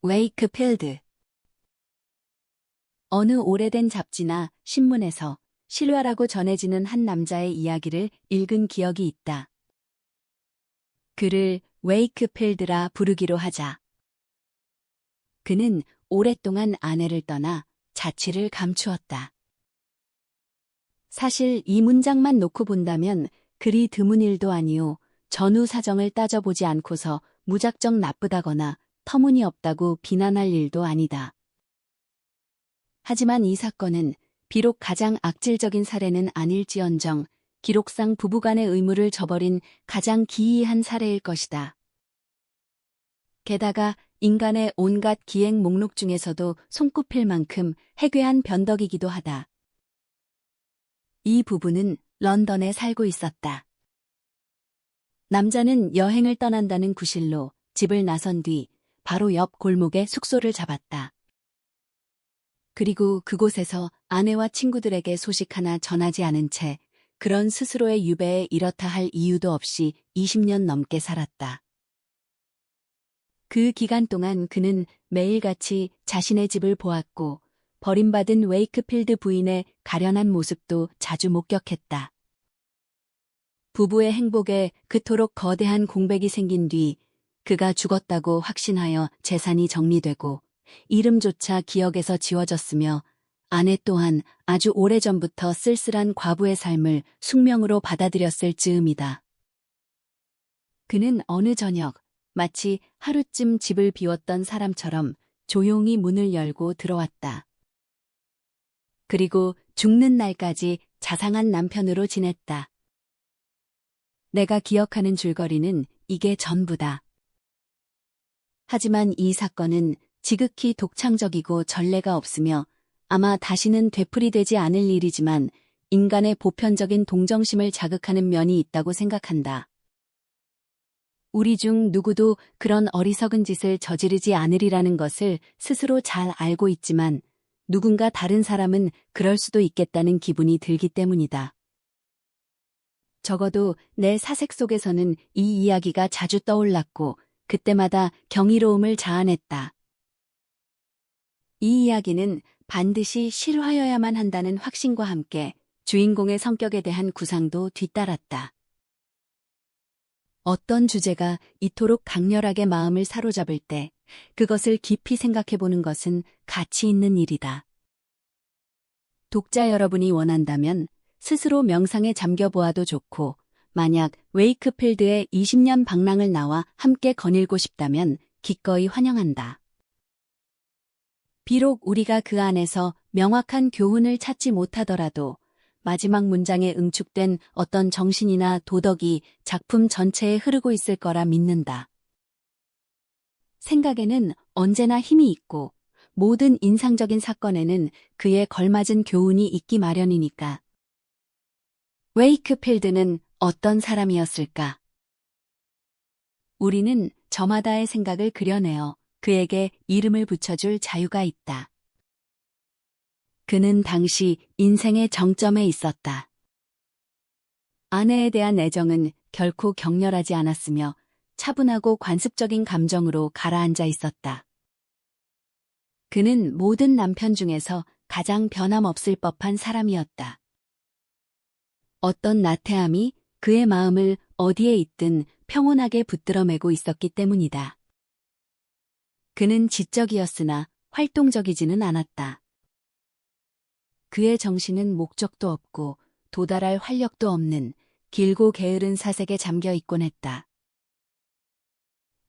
웨이크필드. 어느 오래된 잡지나 신문에서 실화라고 전해지는 한 남자의 이야기를 읽은 기억이 있다. 그를 웨이크필드라 부르기로 하자. 그는 오랫동안 아내를 떠나 자취를 감추었다. 사실 이 문장만 놓고 본다면 그리 드문 일도 아니오. 전후 사정을 따져보지 않고서 무작정 나쁘다거나 터무니없다고 비난할 일도 아니다. 하지만 이 사건은 비록 가장 악질적인 사례는 아닐지언정 기록상 부부간의 의무를 저버린 가장 기이한 사례일 것이다. 게다가 인간의 온갖 기행 목록 중에서도 손꼽힐 만큼 해괴한 변덕이기도 하다. 이 부부는 런던에 살고 있었다. 남자는 여행을 떠난다는 구실로 집을 나선 뒤 바로 옆 골목에 숙소를 잡았다. 그리고 그곳에서 아내와 친구들에게 소식 하나 전하지 않은 채 그런 스스로의 유배에 이렇다 할 이유도 없이 20년 넘게 살았다. 그 기간 동안 그는 매일같이 자신의 집을 보았고 버림받은 웨이크필드 부인의 가련한 모습도 자주 목격했다. 부부의 행복에 그토록 거대한 공백이 생긴 뒤 그가 죽었다고 확신하여 재산이 정리되고 이름조차 기억에서 지워졌으며 아내 또한 아주 오래전부터 쓸쓸한 과부의 삶을 숙명으로 받아들였을 즈음이다. 그는 어느 저녁 마치 하루쯤 집을 비웠던 사람처럼 조용히 문을 열고 들어왔다. 그리고 죽는 날까지 자상한 남편으로 지냈다. 내가 기억하는 줄거리는 이게 전부다. 하지만 이 사건은 지극히 독창적이고 전례가 없으며 아마 다시는 되풀이되지 않을 일이지만 인간의 보편적인 동정심을 자극하는 면이 있다고 생각한다. 우리 중 누구도 그런 어리석은 짓을 저지르지 않으리라는 것을 스스로 잘 알고 있지만 누군가 다른 사람은 그럴 수도 있겠다는 기분이 들기 때문이다. 적어도 내 사색 속에서는 이 이야기가 자주 떠올랐고 그때마다 경이로움을 자아냈다. 이 이야기는 반드시 실화여야만 한다는 확신과 함께 주인공의 성격에 대한 구상도 뒤따랐다. 어떤 주제가 이토록 강렬하게 마음을 사로잡을 때 그것을 깊이 생각해보는 것은 가치 있는 일이다. 독자 여러분이 원한다면 스스로 명상에 잠겨보아도 좋고 만약 웨이크필드의 20년 방랑을 나와 함께 거닐고 싶다면 기꺼이 환영한다. 비록 우리가 그 안에서 명확한 교훈을 찾지 못하더라도 마지막 문장에 응축된 어떤 정신이나 도덕이 작품 전체에 흐르고 있을 거라 믿는다. 생각에는 언제나 힘이 있고 모든 인상적인 사건에는 그에 걸맞은 교훈이 있기 마련이니까. 웨이크필드는 어떤 사람이었을까? 우리는 저마다의 생각을 그려내어 그에게 이름을 붙여줄 자유가 있다. 그는 당시 인생의 정점에 있었다. 아내에 대한 애정은 결코 격렬하지 않았으며 차분하고 관습적인 감정으로 가라앉아 있었다. 그는 모든 남편 중에서 가장 변함없을 법한 사람이었다. 어떤 나태함이 그의 마음을 어디에 있든 평온하게 붙들어매고 있었기 때문이다. 그는 지적이었으나 활동적이지는 않았다. 그의 정신은 목적도 없고 도달할 활력도 없는 길고 게으른 사색에 잠겨 있곤 했다.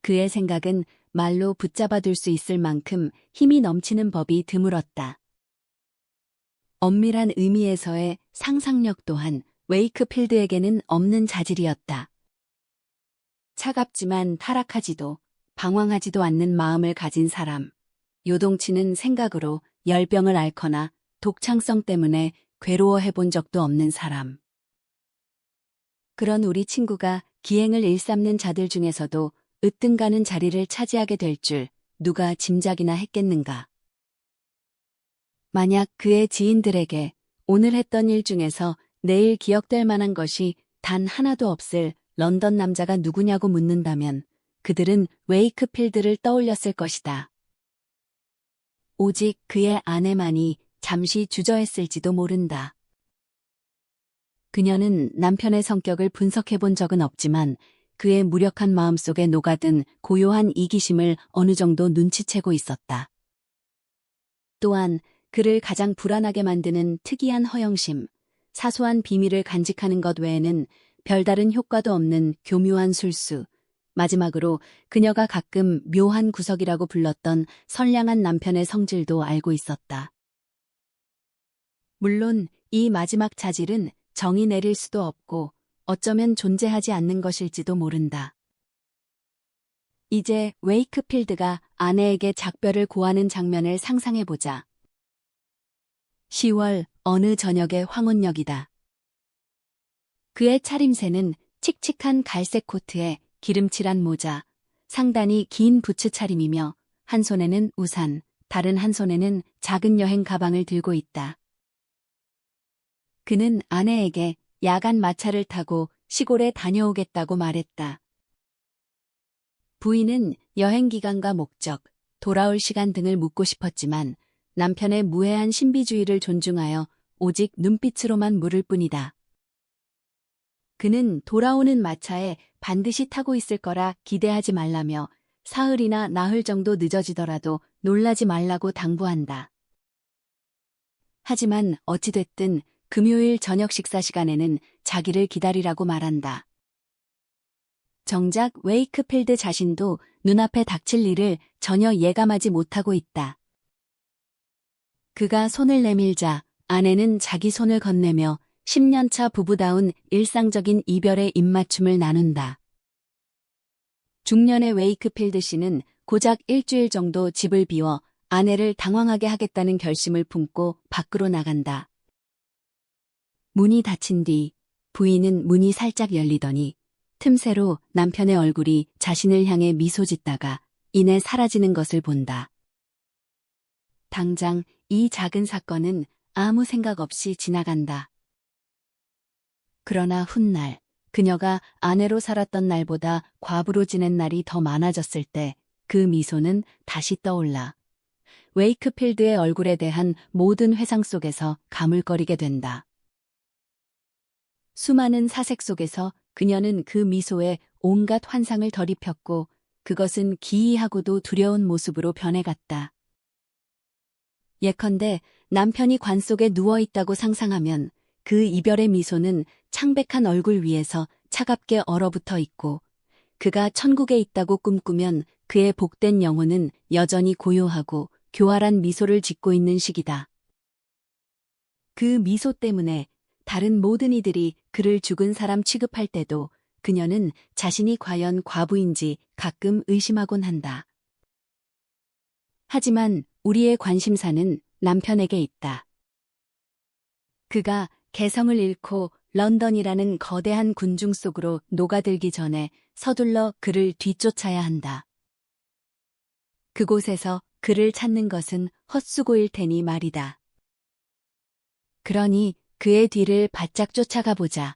그의 생각은 말로 붙잡아둘 수 있을 만큼 힘이 넘치는 법이 드물었다. 엄밀한 의미에서의 상상력 또한 웨이크필드에게는 없는 자질이었다. 차갑지만 타락하지도 방황하지도 않는 마음을 가진 사람. 요동치는 생각으로 열병을 앓거나 독창성 때문에 괴로워해본 적도 없는 사람. 그런 우리 친구가 기행을 일삼는 자들 중에서도 으뜸가는 자리를 차지하게 될 줄 누가 짐작이나 했겠는가. 만약 그의 지인들에게 오늘 했던 일 중에서 내일 기억될 만한 것이 단 하나도 없을 런던 남자가 누구냐고 묻는다면 그들은 웨이크필드를 떠올렸을 것이다. 오직 그의 아내만이 잠시 주저했을지도 모른다. 그녀는 남편의 성격을 분석해 본 적은 없지만 그의 무력한 마음속에 녹아든 고요한 이기심을 어느 정도 눈치채고 있었다. 또한 그를 가장 불안하게 만드는 특이한 허영심, 사소한 비밀을 간직하는 것 외에는 별다른 효과도 없는 교묘한 술수, 마지막으로 그녀가 가끔 묘한 구석이라고 불렀던 선량한 남편의 성질도 알고 있었다. 물론 이 마지막 자질은 정의 내릴 수도 없고 어쩌면 존재하지 않는 것일지도 모른다. 이제 웨이크필드가 아내에게 작별을 고하는 장면을 상상해보자. 10월 어느 저녁의 황혼역이다. 그의 차림새는 칙칙한 갈색 코트에 기름칠한 모자, 상단이 긴 부츠 차림이며 한 손에는 우산, 다른 한 손에는 작은 여행 가방을 들고 있다. 그는 아내에게 야간 마차를 타고 시골에 다녀오겠다고 말했다. 부인은 여행 기간과 목적, 돌아올 시간 등을 묻고 싶었지만 남편의 무해한 신비주의를 존중하여 오직 눈빛으로만 물을 뿐이다. 그는 돌아오는 마차에 반드시 타고 있을 거라 기대하지 말라며 사흘이나 나흘 정도 늦어지더라도 놀라지 말라고 당부한다. 하지만 어찌됐든 금요일 저녁 식사 시간에는 자기를 기다리라고 말한다. 정작 웨이크필드 자신도 눈앞에 닥칠 일을 전혀 예감하지 못하고 있다. 그가 손을 내밀자 아내는 자기 손을 건네며 10년차 부부다운 일상적인 이별의 입맞춤을 나눈다. 중년의 웨이크필드 씨는 고작 일주일 정도 집을 비워 아내를 당황하게 하겠다는 결심을 품고 밖으로 나간다. 문이 닫힌 뒤 부인은 문이 살짝 열리더니 틈새로 남편의 얼굴이 자신을 향해 미소 짓다가 이내 사라지는 것을 본다. 당장 이 작은 사건은 아무 생각 없이 지나간다. 그러나 훗날 그녀가 아내로 살았던 날보다 과부로 지낸 날이 더 많아졌을 때 그 미소는 다시 떠올라 웨이크필드의 얼굴에 대한 모든 회상 속에서 가물거리게 된다. 수많은 사색 속에서 그녀는 그 미소에 온갖 환상을 덧입혔고 그것은 기이하고도 두려운 모습으로 변해갔다. 예컨대 남편이 관 속에 누워있다고 상상하면 그 이별의 미소는 창백한 얼굴 위에서 차갑게 얼어붙어 있고 그가 천국에 있다고 꿈꾸면 그의 복된 영혼은 여전히 고요하고 교활한 미소를 짓고 있는 시기다. 그 미소 때문에 다른 모든 이들이 그를 죽은 사람 취급할 때도 그녀는 자신이 과연 과부인지 가끔 의심하곤 한다. 하지만 우리의 관심사는 남편에게 있다. 그가 개성을 잃고 런던이라는 거대한 군중 속으로 녹아들기 전에 서둘러 그를 뒤쫓아야 한다. 그곳에서 그를 찾는 것은 헛수고일 테니 말이다. 그러니 그의 뒤를 바짝 쫓아가 보자.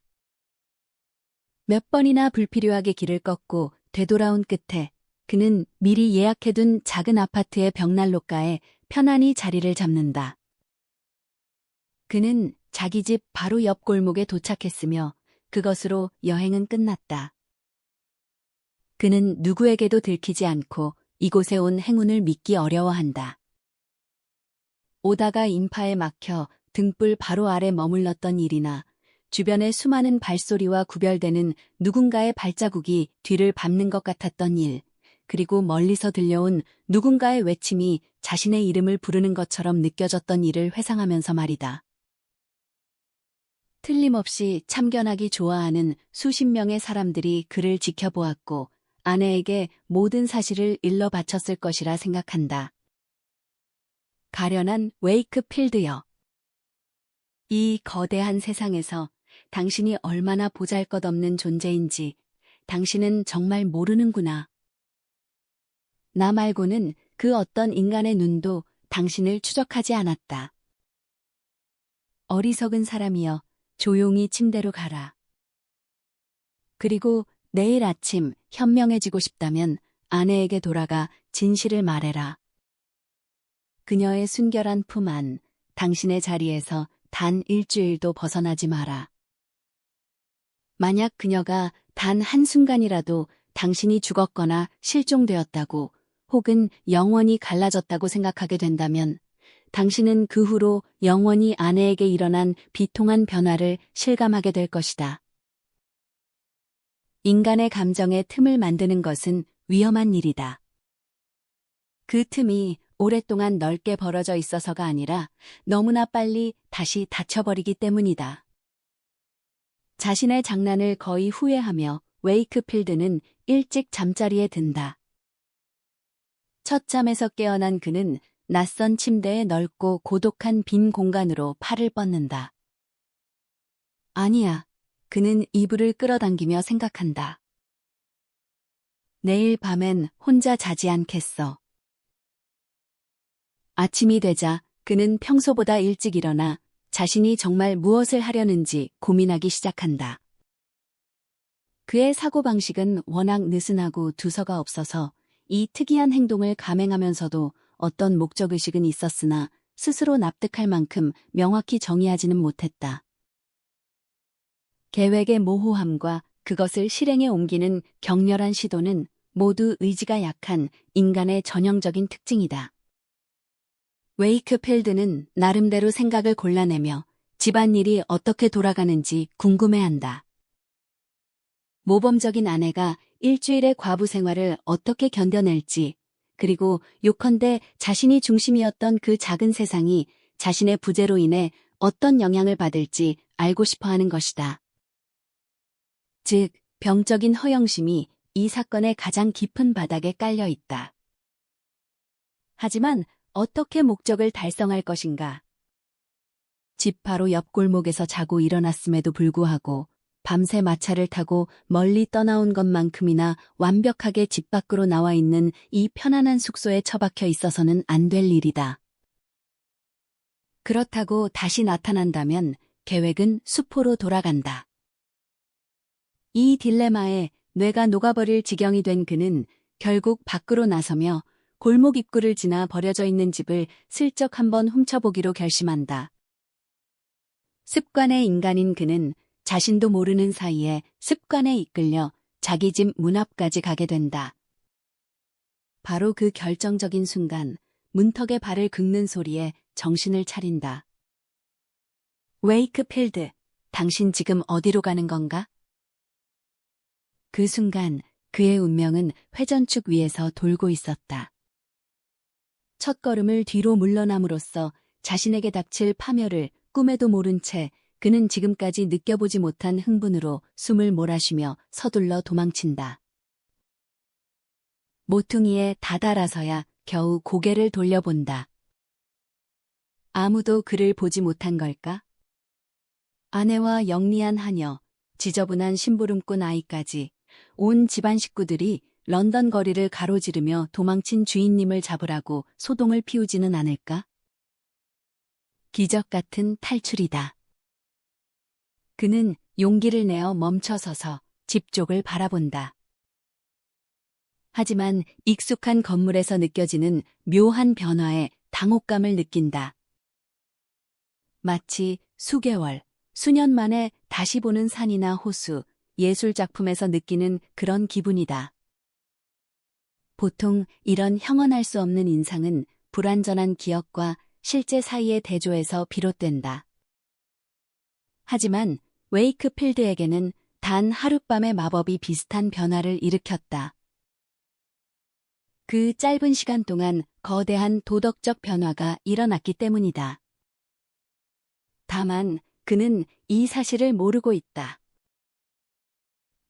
몇 번이나 불필요하게 길을 꺾고 되돌아온 끝에 그는 미리 예약해둔 작은 아파트의 벽난로가에 편안히 자리를 잡는다. 그는 자기 집 바로 옆 골목에 도착했으며 그것으로 여행은 끝났다. 그는 누구에게도 들키지 않고 이곳에 온 행운을 믿기 어려워한다. 오다가 인파에 막혀 등불 바로 아래 머물렀던 일이나 주변의 수많은 발소리와 구별되는 누군가의 발자국이 뒤를 밟는 것 같았던 일, 그리고 멀리서 들려온 누군가의 외침이 자신의 이름을 부르는 것처럼 느껴졌던 일을 회상하면서 말이다. 틀림없이 참견하기 좋아하는 수십 명의 사람들이 그를 지켜보았고 아내에게 모든 사실을 일러 바쳤을 것이라 생각한다. 가련한 웨이크필드여. 이 거대한 세상에서 당신이 얼마나 보잘것없는 존재인지 당신은 정말 모르는구나. 나 말고는 그 어떤 인간의 눈도 당신을 추적하지 않았다. 어리석은 사람이여, 조용히 침대로 가라. 그리고 내일 아침 현명해지고 싶다면 아내에게 돌아가 진실을 말해라. 그녀의 순결한 품 안, 당신의 자리에서 단 일주일도 벗어나지 마라. 만약 그녀가 단 한순간이라도 당신이 죽었거나 실종되었다고 혹은 영원히 갈라졌다고 생각하게 된다면 당신은 그 후로 영원히 아내에게 일어난 비통한 변화를 실감하게 될 것이다. 인간의 감정에 틈을 만드는 것은 위험한 일이다. 그 틈이 오랫동안 넓게 벌어져 있어서가 아니라 너무나 빨리 다시 닫혀버리기 때문이다. 자신의 장난을 거의 후회하며 웨이크필드는 일찍 잠자리에 든다. 첫 잠에서 깨어난 그는 낯선 침대의 넓고 고독한 빈 공간으로 팔을 뻗는다. 아니야. 그는 이불을 끌어당기며 생각한다. 내일 밤엔 혼자 자지 않겠어. 아침이 되자 그는 평소보다 일찍 일어나 자신이 정말 무엇을 하려는지 고민하기 시작한다. 그의 사고방식은 워낙 느슨하고 두서가 없어서 이 특이한 행동을 감행하면서도 어떤 목적의식은 있었으나 스스로 납득할 만큼 명확히 정의하지는 못했다. 계획의 모호함과 그것을 실행에 옮기는 격렬한 시도는 모두 의지가 약한 인간의 전형적인 특징이다. 웨이크필드는 나름대로 생각을 골라내며 집안일이 어떻게 돌아가는지 궁금해한다. 모범적인 아내가 일주일의 과부 생활을 어떻게 견뎌낼지, 그리고 요컨대 자신이 중심이었던 그 작은 세상이 자신의 부재로 인해 어떤 영향을 받을지 알고 싶어 하는 것이다. 즉, 병적인 허영심이 이 사건의 가장 깊은 바닥에 깔려 있다. 하지만 어떻게 목적을 달성할 것인가? 집 바로 옆 골목에서 자고 일어났음에도 불구하고 밤새 마차를 타고 멀리 떠나온 것만큼이나 완벽하게 집 밖으로 나와 있는 이 편안한 숙소에 처박혀 있어서는 안 될 일이다. 그렇다고 다시 나타난다면 계획은 수포로 돌아간다. 이 딜레마에 뇌가 녹아버릴 지경이 된 그는 결국 밖으로 나서며 골목 입구를 지나 버려져 있는 집을 슬쩍 한번 훔쳐보기로 결심한다. 습관의 인간인 그는 자신도 모르는 사이에 습관에 이끌려 자기 집 문 앞까지 가게 된다. 바로 그 결정적인 순간 문턱에 발을 긁는 소리에 정신을 차린다. 웨이크필드, 당신 지금 어디로 가는 건가? 그 순간 그의 운명은 회전축 위에서 돌고 있었다. 첫 걸음을 뒤로 물러남으로써 자신에게 닥칠 파멸을 꿈에도 모른 채 그는 지금까지 느껴보지 못한 흥분으로 숨을 몰아쉬며 서둘러 도망친다. 모퉁이에 다다라서야 겨우 고개를 돌려본다. 아무도 그를 보지 못한 걸까? 아내와 영리한 하녀, 지저분한 심부름꾼 아이까지 온 집안 식구들이 런던 거리를 가로지르며 도망친 주인님을 잡으라고 소동을 피우지는 않을까? 기적 같은 탈출이다. 그는 용기를 내어 멈춰서서 집 쪽을 바라본다. 하지만 익숙한 건물에서 느껴지는 묘한 변화에 당혹감을 느낀다. 마치 수개월, 수년 만에 다시 보는 산이나 호수, 예술작품에서 느끼는 그런 기분이다. 보통 이런 형언할 수 없는 인상은 불완전한 기억과 실제 사이의 대조에서 비롯된다. 하지만 웨이크필드에게는 단 하룻밤의 마법이 비슷한 변화를 일으켰다. 그 짧은 시간 동안 거대한 도덕적 변화가 일어났기 때문이다. 다만 그는 이 사실을 모르고 있다.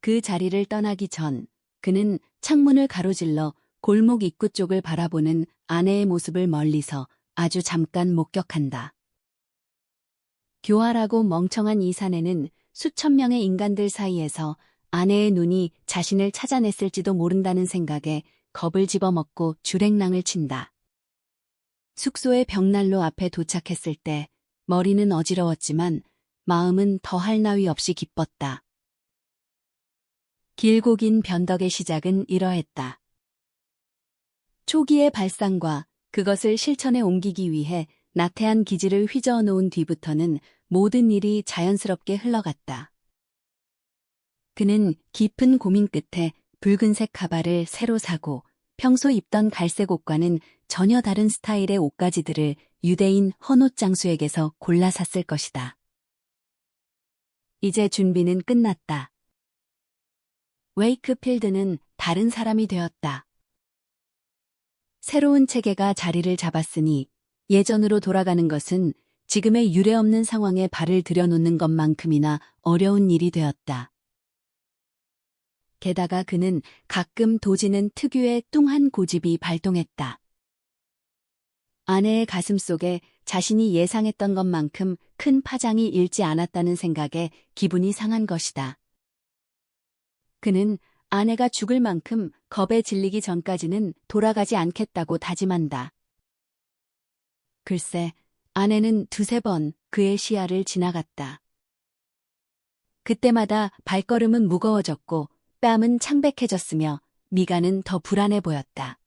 그 자리를 떠나기 전 그는 창문을 가로질러 골목 입구 쪽을 바라보는 아내의 모습을 멀리서 아주 잠깐 목격한다. 교활하고 멍청한 이 사내는 수천 명의 인간들 사이에서 아내의 눈이 자신을 찾아냈을지도 모른다는 생각에 겁을 집어먹고 주랭랑을 친다. 숙소의 벽난로 앞에 도착했을 때 머리는 어지러웠지만 마음은 더할 나위 없이 기뻤다. 길고 긴 변덕의 시작은 이러했다. 초기의 발상과 그것을 실천에 옮기기 위해 나태한 기질을 휘저어 놓은 뒤부터는 모든 일이 자연스럽게 흘러갔다. 그는 깊은 고민 끝에 붉은색 가발을 새로 사고 평소 입던 갈색 옷과는 전혀 다른 스타일의 옷가지들을 유대인 헌옷 장수에게서 골라 샀을 것이다. 이제 준비는 끝났다. 웨이크필드는 다른 사람이 되었다. 새로운 체계가 자리를 잡았으니 예전으로 돌아가는 것은 지금의 유례없는 상황에 발을 들여놓는 것만큼이나 어려운 일이 되었다. 게다가 그는 가끔 도지는 특유의 뚱한 고집이 발동했다. 아내의 가슴 속에 자신이 예상했던 것만큼 큰 파장이 일지 않았다는 생각에 기분이 상한 것이다. 그는 아내가 죽을 만큼 겁에 질리기 전까지는 돌아가지 않겠다고 다짐한다. 글쎄, 아내는 두세 번 그의 시야를 지나갔다. 그때마다 발걸음은 무거워졌고 뺨은 창백해졌으며 미간은 더 불안해 보였다.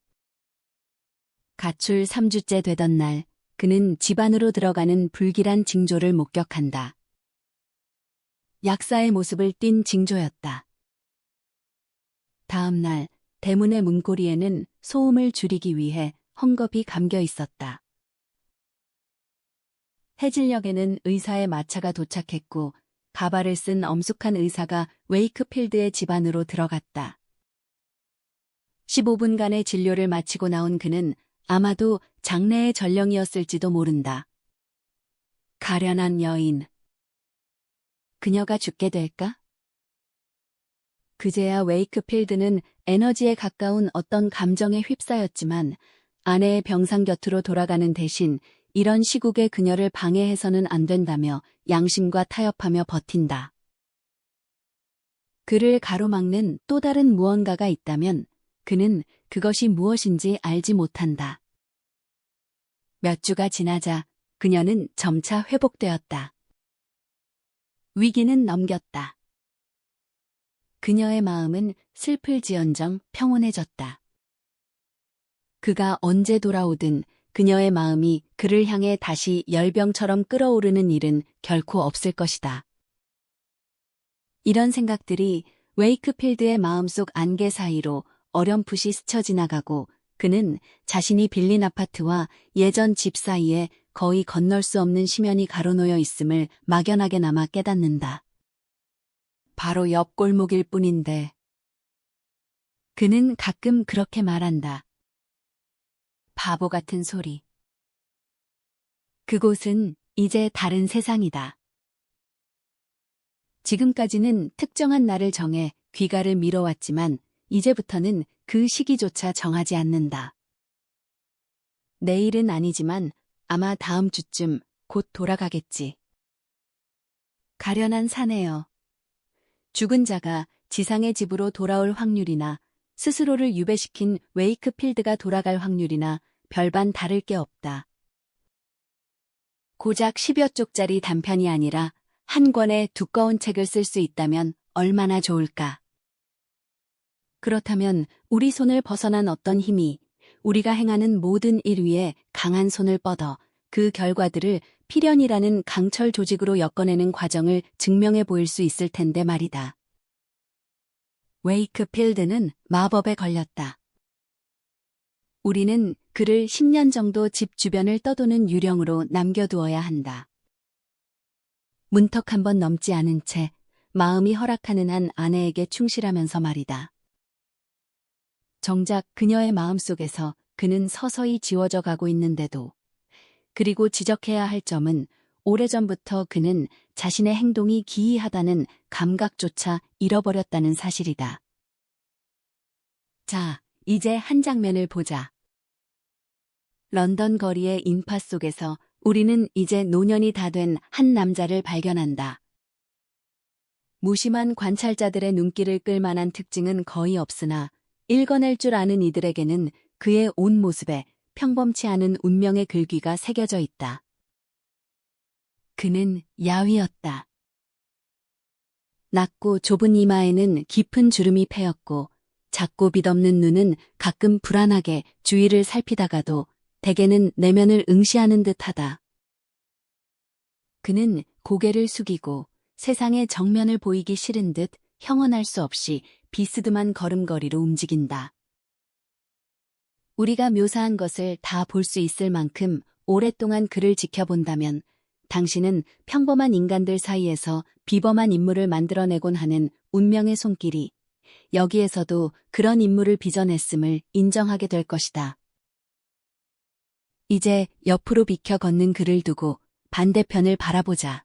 가출 3주째 되던 날, 그는 집 안으로 들어가는 불길한 징조를 목격한다. 약사의 모습을 띤 징조였다. 다음 날, 대문의 문고리에는 소음을 줄이기 위해 헝겊이 감겨 있었다. 해질녘에는 의사의 마차가 도착했고 가발을 쓴 엄숙한 의사가 웨이크필드의 집 안으로 들어갔다. 15분간의 진료를 마치고 나온 그는 아마도 장래의 전령이었을지도 모른다. 가련한 여인. 그녀가 죽게 될까? 그제야 웨이크필드는 에너지에 가까운 어떤 감정에 휩싸였지만 아내의 병상 곁으로 돌아가는 대신 이런 시국에 그녀를 방해해서는 안 된다며 양심과 타협하며 버틴다. 그를 가로막는 또 다른 무언가가 있다면 그는 그것이 무엇인지 알지 못한다. 몇 주가 지나자 그녀는 점차 회복되었다. 위기는 넘겼다. 그녀의 마음은 슬플지언정 평온해졌다. 그가 언제 돌아오든 그녀의 마음이 그를 향해 다시 열병처럼 끓어오르는 일은 결코 없을 것이다. 이런 생각들이 웨이크필드의 마음속 안개 사이로 어렴풋이 스쳐 지나가고 그는 자신이 빌린 아파트와 예전 집 사이에 거의 건널 수 없는 심연이 가로놓여 있음을 막연하게나마 깨닫는다. 바로 옆 골목일 뿐인데. 그는 가끔 그렇게 말한다. 바보 같은 소리. 그곳은 이제 다른 세상이다. 지금까지는 특정한 날을 정해 귀가를 미뤄왔지만 이제부터는 그 시기조차 정하지 않는다. 내일은 아니지만 아마 다음 주쯤 곧 돌아가겠지. 가련한 사내여. 죽은 자가 지상의 집으로 돌아올 확률이나 스스로를 유배시킨 웨이크필드가 돌아갈 확률이나 별반 다를 게 없다. 고작 10여 쪽짜리 단편이 아니라 한 권의 두꺼운 책을 쓸 수 있다면 얼마나 좋을까. 그렇다면 우리 손을 벗어난 어떤 힘이 우리가 행하는 모든 일 위에 강한 손을 뻗어 그 결과들을 필연이라는 강철 조직으로 엮어내는 과정을 증명해 보일 수 있을 텐데 말이다. 웨이크필드는 마법에 걸렸다. 우리는 그를 10년 정도 집 주변을 떠도는 유령으로 남겨두어야 한다. 문턱 한 번 넘지 않은 채 마음이 허락하는 한 아내에게 충실하면서 말이다. 정작 그녀의 마음속에서 그는 서서히 지워져 가고 있는데도, 그리고 지적해야 할 점은 오래전부터 그는 자신의 행동이 기이하다는 감각조차 잃어버렸다는 사실이다. 자, 이제 한 장면을 보자. 런던 거리의 인파 속에서 우리는 이제 노년이 다 된 한 남자를 발견한다. 무심한 관찰자들의 눈길을 끌 만한 특징은 거의 없으나 읽어낼 줄 아는 이들에게는 그의 온 모습에 평범치 않은 운명의 글귀가 새겨져 있다. 그는 야위였다. 낮고 좁은 이마에는 깊은 주름이 패였고 작고 빛없는 눈은 가끔 불안하게 주위를 살피다가도 대개는 내면을 응시하는 듯하다. 그는 고개를 숙이고 세상의 정면을 보이기 싫은 듯 형언할 수 없이 비스듬한 걸음걸이로 움직인다. 우리가 묘사한 것을 다 볼 수 있을 만큼 오랫동안 그를 지켜본다면 당신은 평범한 인간들 사이에서 비범한 인물을 만들어내곤 하는 운명의 손길이 여기에서도 그런 인물을 빚어냈음을 인정하게 될 것이다. 이제 옆으로 비켜 걷는 그를 두고 반대편을 바라보자.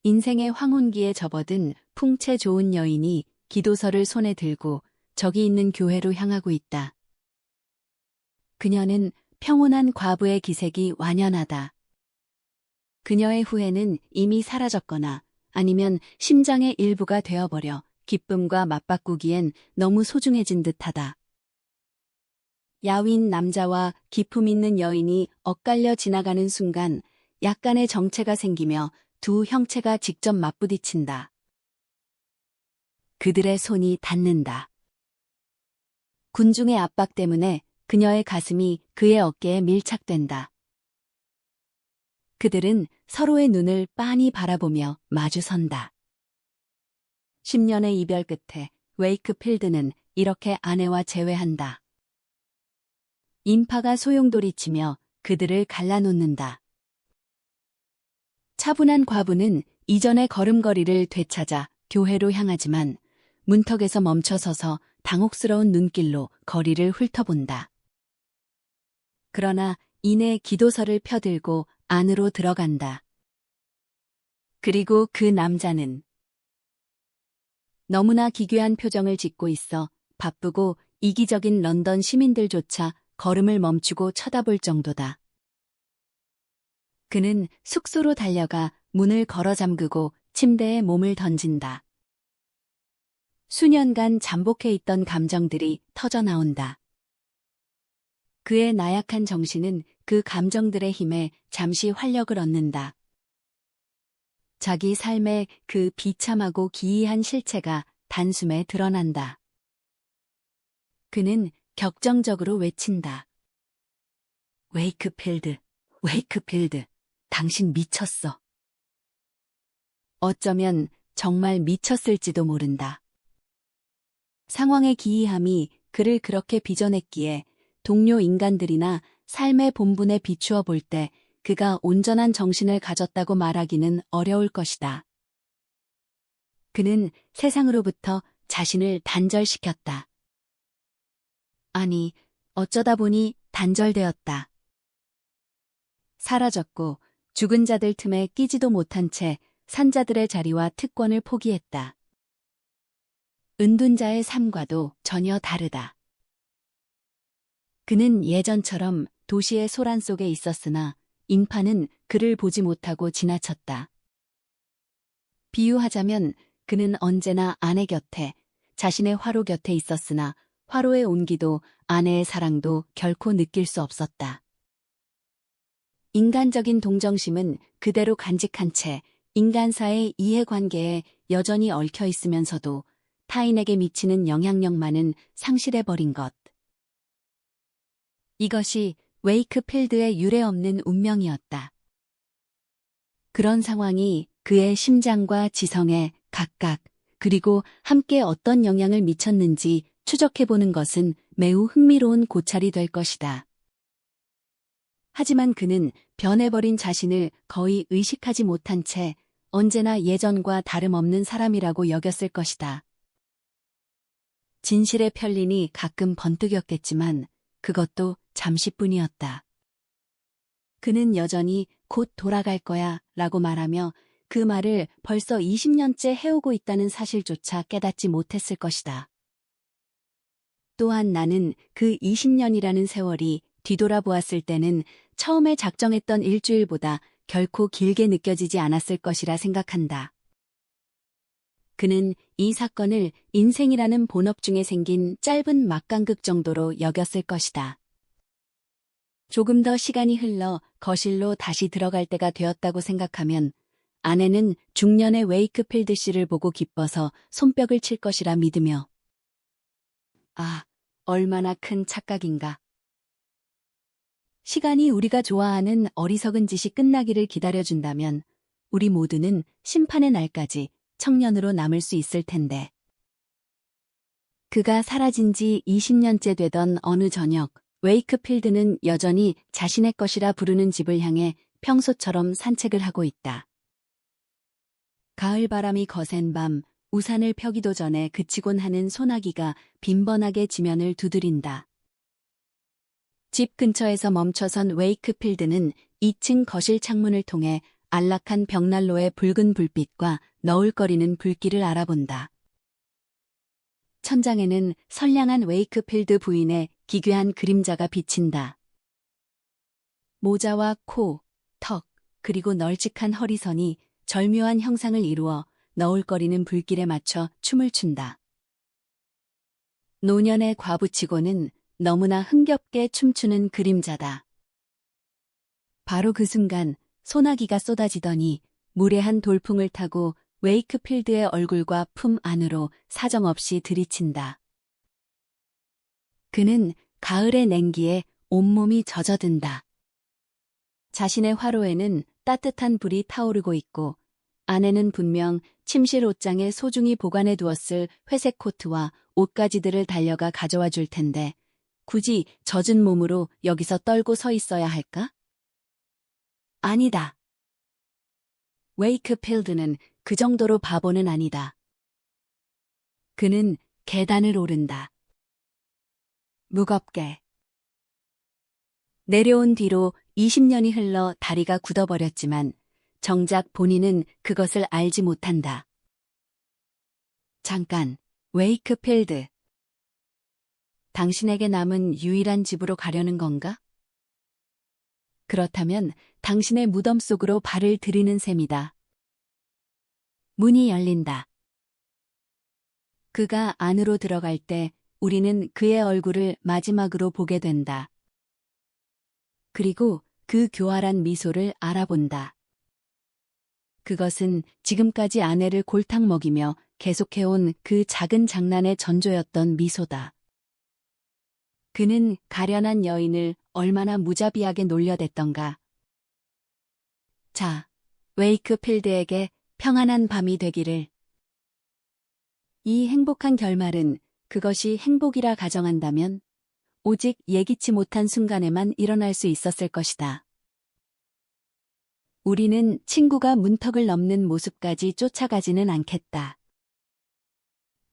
인생의 황혼기에 접어든 풍채 좋은 여인이 기도서를 손에 들고 저기 있는 교회로 향하고 있다. 그녀는 평온한 과부의 기색이 완연하다. 그녀의 후회는 이미 사라졌거나 아니면 심장의 일부가 되어버려 기쁨과 맞바꾸기엔 너무 소중해진 듯하다. 야윈 남자와 기품 있는 여인이 엇갈려 지나가는 순간 약간의 정체가 생기며 두 형체가 직접 맞부딪힌다. 그들의 손이 닿는다. 군중의 압박 때문에 그녀의 가슴이 그의 어깨에 밀착된다. 그들은 서로의 눈을 빤히 바라보며 마주선다. 10년의 이별 끝에 웨이크필드는 이렇게 아내와 재회한다. 인파가 소용돌이치며 그들을 갈라놓는다. 차분한 과부는 이전의 걸음걸이를 되찾아 교회로 향하지만 문턱에서 멈춰서서 당혹스러운 눈길로 거리를 훑어본다. 그러나 이내 기도서를 펴들고 안으로 들어간다. 그리고 그 남자는 너무나 기괴한 표정을 짓고 있어 바쁘고 이기적인 런던 시민들조차 걸음을 멈추고 쳐다볼 정도다. 그는 숙소로 달려가 문을 걸어 잠그고 침대에 몸을 던진다. 수년간 잠복해 있던 감정들이 터져나온다. 그의 나약한 정신은 그 감정들의 힘에 잠시 활력을 얻는다. 자기 삶의 그 비참하고 기이한 실체가 단숨에 드러난다. 그는 격정적으로 외친다. 웨이크필드, 웨이크필드, 당신 미쳤어. 어쩌면 정말 미쳤을지도 모른다. 상황의 기이함이 그를 그렇게 빚어냈기에 동료 인간들이나 삶의 본분에 비추어 볼 때 그가 온전한 정신을 가졌다고 말하기는 어려울 것이다. 그는 세상으로부터 자신을 단절시켰다. 아니, 어쩌다 보니 단절되었다. 사라졌고 죽은 자들 틈에 끼지도 못한 채 산자들의 자리와 특권을 포기했다. 은둔자의 삶과도 전혀 다르다. 그는 예전처럼 도시의 소란 속에 있었으나 인파는 그를 보지 못하고 지나쳤다. 비유하자면 그는 언제나 아내 곁에, 자신의 화로 곁에 있었으나 화로의 온기도 아내의 사랑도 결코 느낄 수 없었다. 인간적인 동정심은 그대로 간직한 채 인간사의 이해관계에 여전히 얽혀 있으면서도 타인에게 미치는 영향력만은 상실해버린 것. 이것이 웨이크필드의 유례없는 운명이었다. 그런 상황이 그의 심장과 지성에 각각 그리고 함께 어떤 영향을 미쳤는지 추적해보는 것은 매우 흥미로운 고찰이 될 것이다. 하지만 그는 변해버린 자신을 거의 의식하지 못한 채 언제나 예전과 다름없는 사람이라고 여겼을 것이다. 진실의 편린이 가끔 번뜩였겠지만 그것도 잠시뿐이었다. 그는 여전히 곧 돌아갈 거야 라고 말하며 그 말을 벌써 20년째 해오고 있다는 사실조차 깨닫지 못했을 것이다. 또한 나는 그 20년이라는 세월이 뒤돌아보았을 때는 처음에 작정했던 일주일보다 결코 길게 느껴지지 않았을 것이라 생각한다. 그는 이 사건을 인생이라는 본업 중에 생긴 짧은 막간극 정도로 여겼을 것이다. 조금 더 시간이 흘러 거실로 다시 들어갈 때가 되었다고 생각하면 아내는 중년의 웨이크필드 씨를 보고 기뻐서 손뼉을 칠 것이라 믿으며 아, 얼마나 큰 착각인가. 시간이 우리가 좋아하는 어리석은 짓이 끝나기를 기다려준다면 우리 모두는 심판의 날까지 청년으로 남을 수 있을 텐데. 그가 사라진 지 20년째 되던 어느 저녁, 웨이크필드는 여전히 자신의 것이라 부르는 집을 향해 평소처럼 산책을 하고 있다. 가을 바람이 거센 밤, 우산을 펴기도 전에 그치곤 하는 소나기가 빈번하게 지면을 두드린다. 집 근처에서 멈춰선 웨이크필드는 2층 거실 창문을 통해 안락한 벽난로의 붉은 불빛과 너울거리는 불길을 알아본다. 천장에는 선량한 웨이크필드 부인의 기괴한 그림자가 비친다. 모자와 코, 턱, 그리고 널찍한 허리선이 절묘한 형상을 이루어 너울거리는 불길에 맞춰 춤을 춘다. 노년의 과부치고는 너무나 흥겹게 춤추는 그림자다. 바로 그 순간 소나기가 쏟아지더니 무례한 돌풍을 타고 웨이크필드의 얼굴과 품 안으로 사정없이 들이친다. 그는 가을의 냉기에 온몸이 젖어든다. 자신의 화로에는 따뜻한 불이 타오르고 있고 안에는 분명 침실 옷장에 소중히 보관해 두었을 회색 코트와 옷가지들을 달려가 가져와 줄 텐데 굳이 젖은 몸으로 여기서 떨고 서 있어야 할까? 아니다. 웨이크필드는 그 정도로 바보는 아니다. 그는 계단을 오른다. 무겁게. 내려온 뒤로 20년이 흘러 다리가 굳어버렸지만 정작 본인은 그것을 알지 못한다. 잠깐, 웨이크필드. 당신에게 남은 유일한 집으로 가려는 건가? 그렇다면 당신의 무덤 속으로 발을 들이는 셈이다. 문이 열린다. 그가 안으로 들어갈 때 우리는 그의 얼굴을 마지막으로 보게 된다. 그리고 그 교활한 미소를 알아본다. 그것은 지금까지 아내를 골탕 먹이며 계속해온 그 작은 장난의 전조였던 미소다. 그는 가련한 여인을 얼마나 무자비하게 놀려댔던가. 자, 웨이크필드에게 평안한 밤이 되기를. 이 행복한 결말은 그것이 행복이라 가정한다면 오직 예기치 못한 순간에만 일어날 수 있었을 것이다. 우리는 친구가 문턱을 넘는 모습까지 쫓아가지는 않겠다.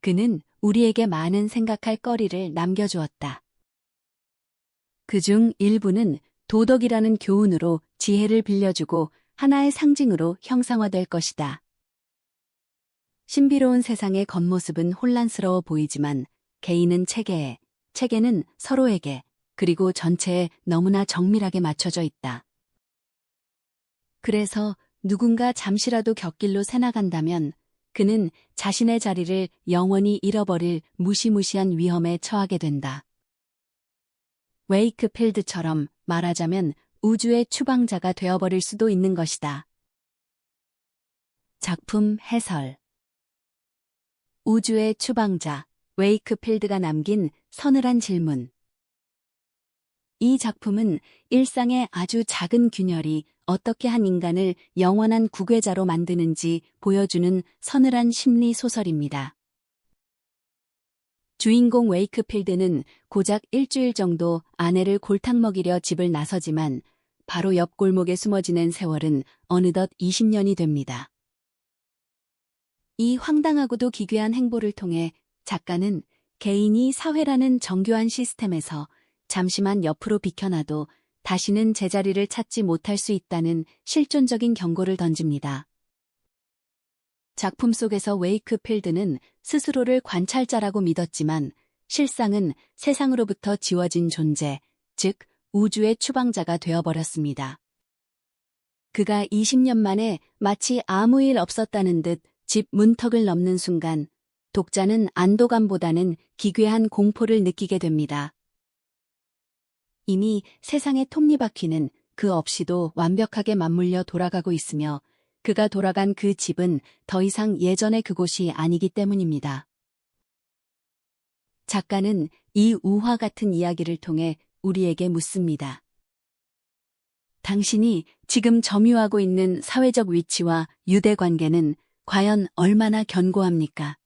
그는 우리에게 많은 생각할 거리를 남겨주었다. 그중 일부는 도덕이라는 교훈으로 지혜를 빌려주고 하나의 상징으로 형상화될 것이다. 신비로운 세상의 겉모습은 혼란스러워 보이지만 개인은 체계에, 체계는 서로에게, 그리고 전체에 너무나 정밀하게 맞춰져 있다. 그래서 누군가 잠시라도 곁길로 새나간다면 그는 자신의 자리를 영원히 잃어버릴 무시무시한 위험에 처하게 된다. 웨이크필드처럼 말하자면 우주의 추방자가 되어버릴 수도 있는 것이다. 작품 해설. 우주의 추방자, 웨이크필드가 남긴 서늘한 질문. 이 작품은 일상의 아주 작은 균열이 어떻게 한 인간을 영원한 구괴자로 만드는지 보여주는 서늘한 심리 소설입니다. 주인공 웨이크필드는 고작 일주일 정도 아내를 골탕 먹이려 집을 나서지만 바로 옆 골목에 숨어 지낸 세월은 어느덧 20년이 됩니다. 이 황당하고도 기괴한 행보를 통해 작가는 개인이 사회라는 정교한 시스템에서 잠시만 옆으로 비켜나도 다시는 제자리를 찾지 못할 수 있다는 실존적인 경고를 던집니다. 작품 속에서 웨이크필드는 스스로를 관찰자라고 믿었지만 실상은 세상으로부터 지워진 존재, 즉 우주의 추방자가 되어버렸습니다. 그가 20년 만에 마치 아무 일 없었다는 듯 집 문턱을 넘는 순간 독자는 안도감보다는 기괴한 공포를 느끼게 됩니다. 이미 세상의 톱니바퀴는 그 없이도 완벽하게 맞물려 돌아가고 있으며 그가 돌아간 그 집은 더 이상 예전의 그곳이 아니기 때문입니다. 작가는 이 우화 같은 이야기를 통해 우리에게 묻습니다. 당신이 지금 점유하고 있는 사회적 위치와 유대 관계는 과연 얼마나 견고합니까?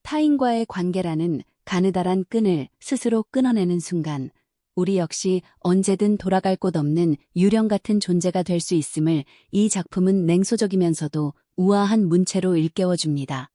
타인과의 관계라는 가느다란 끈을 스스로 끊어내는 순간, 우리 역시 언제든 돌아갈 곳 없는 유령 같은 존재가 될 수 있음을 이 작품은 냉소적이면서도 우아한 문체로 일깨워줍니다.